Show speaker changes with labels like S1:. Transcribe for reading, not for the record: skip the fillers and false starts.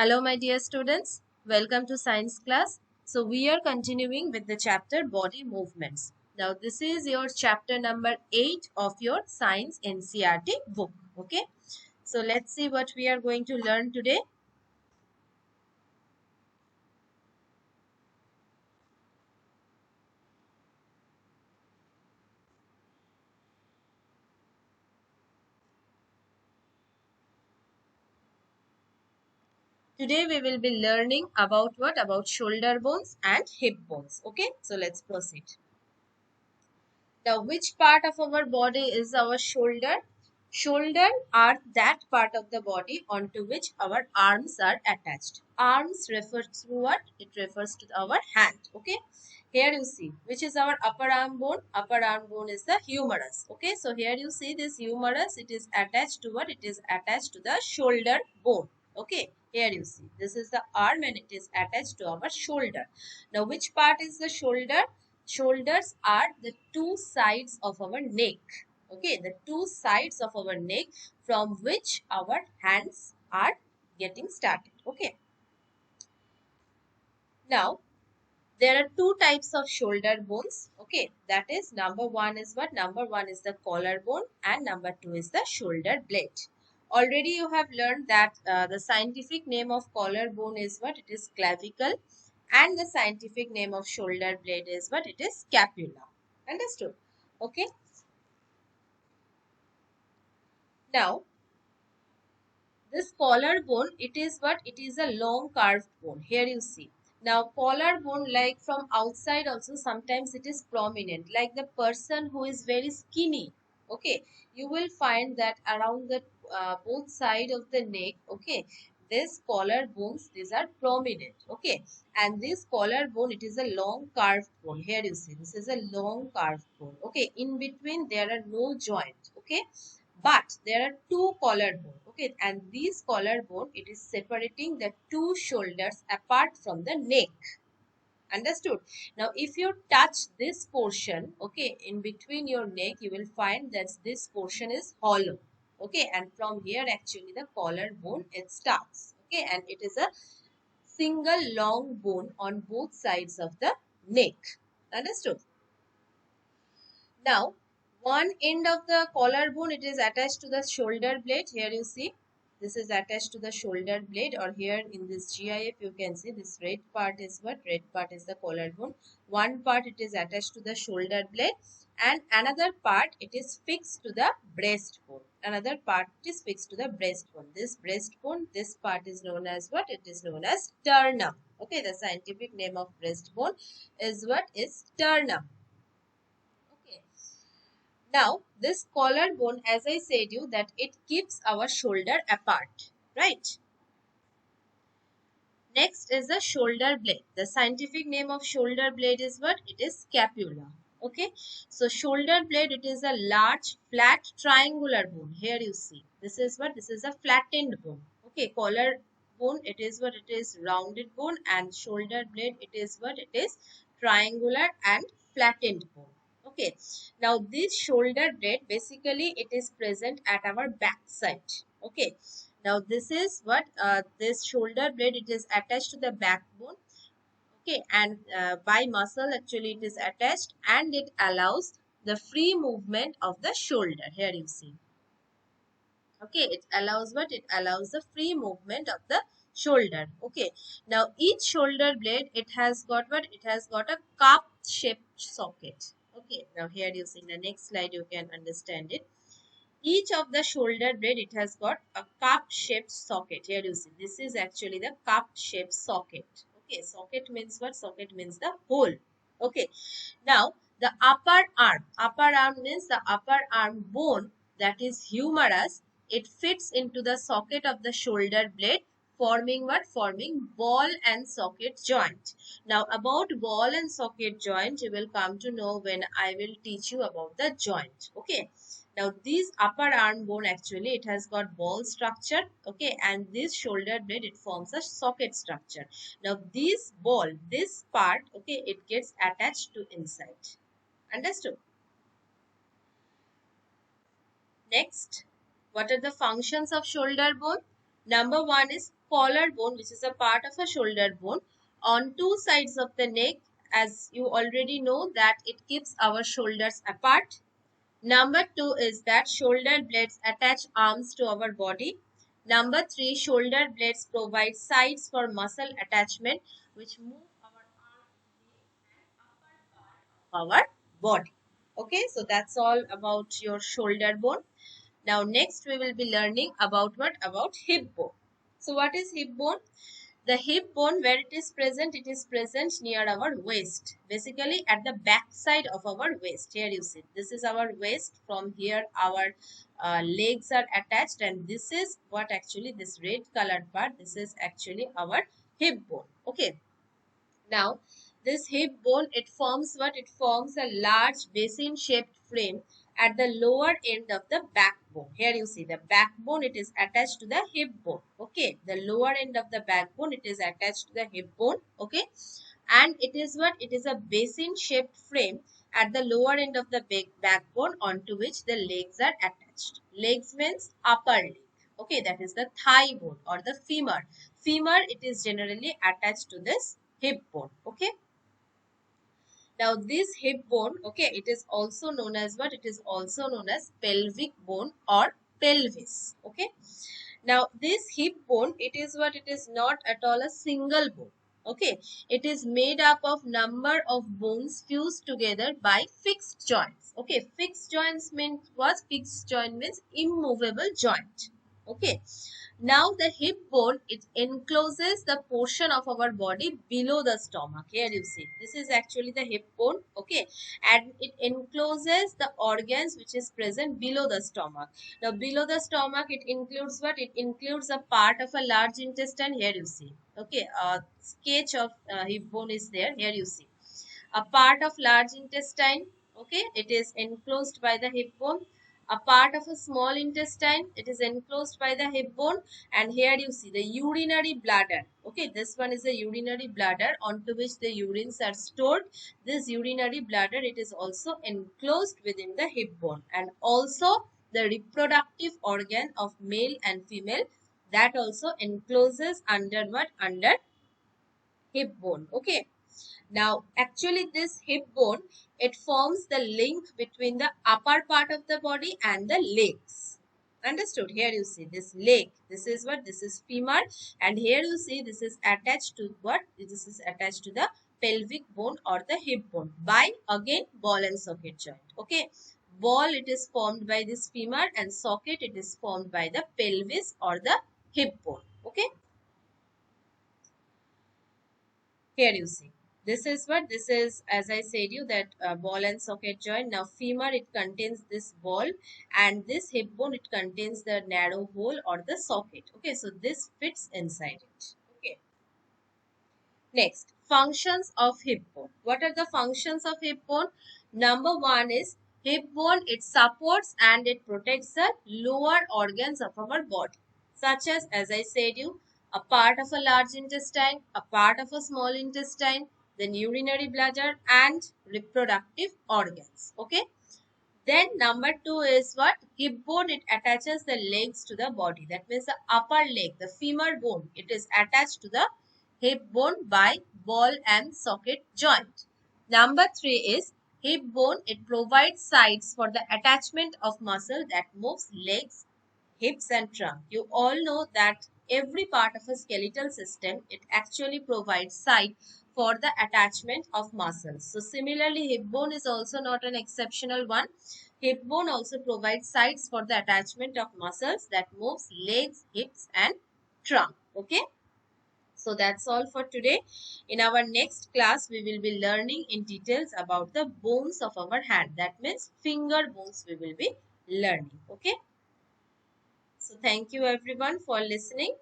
S1: Hello, my dear students. Welcome to science class. So, we are continuing with the chapter body movements. Now, this is your chapter number 8 of your science NCERT book. Okay. So, let's see what we are going to learn today. Today, we will be learning about what? About shoulder bones and hip bones. Okay. So, let's proceed. Now, which part of our body is our shoulder? Shoulder are that part of the body onto which our arms are attached. Arms refers to what? It refers to our hand. Okay. Here you see, which is our upper arm bone? Upper arm bone is the humerus. Okay. So here you see this humerus. It is attached to what? It is attached to the shoulder bone. Okay. Here you see, this is the arm and it is attached to our shoulder. Now, which part is the shoulder? Shoulders are the two sides of our neck. Okay, the two sides of our neck from which our hands are getting started. Okay. Now, there are two types of shoulder bones. Okay, that is number one is what? Number one is the collarbone and number two is the shoulder blade. Already you have learned that the scientific name of collarbone is what? It is clavicle, and the scientific name of shoulder blade is what? It is scapula. Understood? Okay. Now, this collarbone, it is what? It is a long carved bone. Here you see. Now, collarbone, like from outside also, sometimes it is prominent. Like the person who is very skinny, okay, you will find that around the both side of the neck, okay, this collarbones, these are prominent, okay. And this collarbone, it is a long carved bone. Here you see, this is a long carved bone, okay. In between, there are no joints, okay. But there are two collarbone, okay, and these collarbone, it is separating the two shoulders apart from the neck. Understood? Now, if you touch this portion, okay, in between your neck, you will find that this portion is hollow, okay, and from here actually the collarbone it starts, okay, and it is a single long bone on both sides of the neck. Understood? Now, one end of the collarbone, it is attached to the shoulder blade. Here you see, this is attached to the shoulder blade, or here in this GIF you can see this red part is what? Red part is the collarbone. One part it is attached to the shoulder blade and another part it is fixed to the breastbone. Another part is fixed to the breastbone. This breastbone, this part is known as what? It is known as sternum. Okay, the scientific name of breastbone is what? Is sternum. Okay. Now, this collarbone, as I said you, that it keeps our shoulder apart, right? Next is the shoulder blade. The scientific name of shoulder blade is what? It is scapula. Okay. So, shoulder blade, it is a large, flat, triangular bone. Here you see. This is what? This is a flattened bone. Okay. Collarbone, it is what? It is rounded bone, and shoulder blade, it is what? It is triangular and flattened bone. Okay. Now, this shoulder blade, basically, it is present at our back side. Okay. Now, this is what? This shoulder blade, it is attached to the backbone. Okay. And by muscle, actually, it is attached and it allows the free movement of the shoulder. Here you see. Okay. It allows what? It allows the free movement of the shoulder. Okay. Now, each shoulder blade, it has got what? It has got a cup shaped socket. Okay. Now, here you see in the next slide, you can understand it. Each of the shoulder blade, it has got a cup shaped socket. Here you see, this is actually the cup shaped socket. Okay, socket means what? Socket means the hole. Okay, now the upper arm means the upper arm bone, that is humerus. It fits into the socket of the shoulder blade, forming what? Forming ball and socket joint. Now, about ball and socket joint, you will come to know when I will teach you about the joint. Okay. Now, this upper arm bone, actually, it has got ball structure, okay, and this shoulder blade, it forms a socket structure. Now, this ball, this part, okay, it gets attached to inside. Understood? Next, what are the functions of shoulder bone? Number one is collarbone, which is a part of a shoulder bone on two sides of the neck. As you already know that it keeps our shoulders apart. Number two is that shoulder blades attach arms to our body. Number three, shoulder blades provide sides for muscle attachment, which move our arms, our body. Okay, so that's all about your shoulder bone. Now next we will be learning about what? About hip bone. So what is hip bone? The hip bone, where it is present near our waist. Basically at the back side of our waist. Here you see, this is our waist. From here our legs are attached, and this is what actually, this red colored part, this is actually our hip bone. Okay. Now, this hip bone, it forms what? It forms a large basin-shaped frame at the lower end of the backbone. Here you see the backbone, it is attached to the hip bone. Okay, the lower end of the backbone, it is attached to the hip bone. Okay, and it is what? It is a basin-shaped frame at the lower end of the backbone onto which the legs are attached. Legs means upper leg. Okay, that is the thigh bone or the femur. Femur, it is generally attached to this hip bone. Okay. Now this hip bone, okay, it is also known as what? It is also known as pelvic bone or pelvis. Okay. Now this hip bone, it is what? It is not at all a single bone. Okay. It is made up of number of bones fused together by fixed joints. Okay. Fixed joints means what? Fixed joint means immovable joint. Okay. Now the hip bone, it encloses the portion of our body below the stomach. Here you see, this is actually the hip bone. Okay, and it encloses the organs which is present below the stomach. Now below the stomach, it includes what? It includes a part of a large intestine. Here you see. Okay, a sketch of hip bone is there. Here you see a part of large intestine. Okay, it is enclosed by the hip bone. A part of a small intestine, it is enclosed by the hip bone. And here you see the urinary bladder. Okay, this one is the urinary bladder onto which the urines are stored. This urinary bladder, it is also enclosed within the hip bone. And also the reproductive organ of male and female, that also encloses under what? Under hip bone. Okay. Now, actually this hip bone, it forms the link between the upper part of the body and the legs. Understood? Here you see this leg. This is what? This is femur. And here you see this is attached to what? This is attached to the pelvic bone or the hip bone by, again, ball and socket joint. Okay. Ball, it is formed by this femur, and socket, it is formed by the pelvis or the hip bone. Okay. Here you see, this is what? This is, as I said you, that ball and socket joint. Now femur, it contains this ball, and this hip bone, it contains the narrow hole or the socket. Okay, so this fits inside it. Okay. Next, functions of hip bone. What are the functions of hip bone? Number one is, hip bone, it supports and it protects the lower organs of our body, such as I said you, a part of a large intestine, a part of a small intestine, then urinary bladder and reproductive organs. Okay. Then number two is what? Hip bone, it attaches the legs to the body. That means the upper leg, the femur bone, it is attached to the hip bone by ball and socket joint. Number three is, hip bone, it provides sides for the attachment of muscle that moves legs, hips and trunk. You all know that every part of a skeletal system, it actually provides side for the attachment of muscles. So similarly, hip bone is also not an exceptional one. Hip bone also provides sides for the attachment of muscles that moves legs, hips and trunk. Okay. So that's all for today. In our next class, we will be learning in details about the bones of our hand. That means finger bones we will be learning. Okay. So thank you everyone for listening.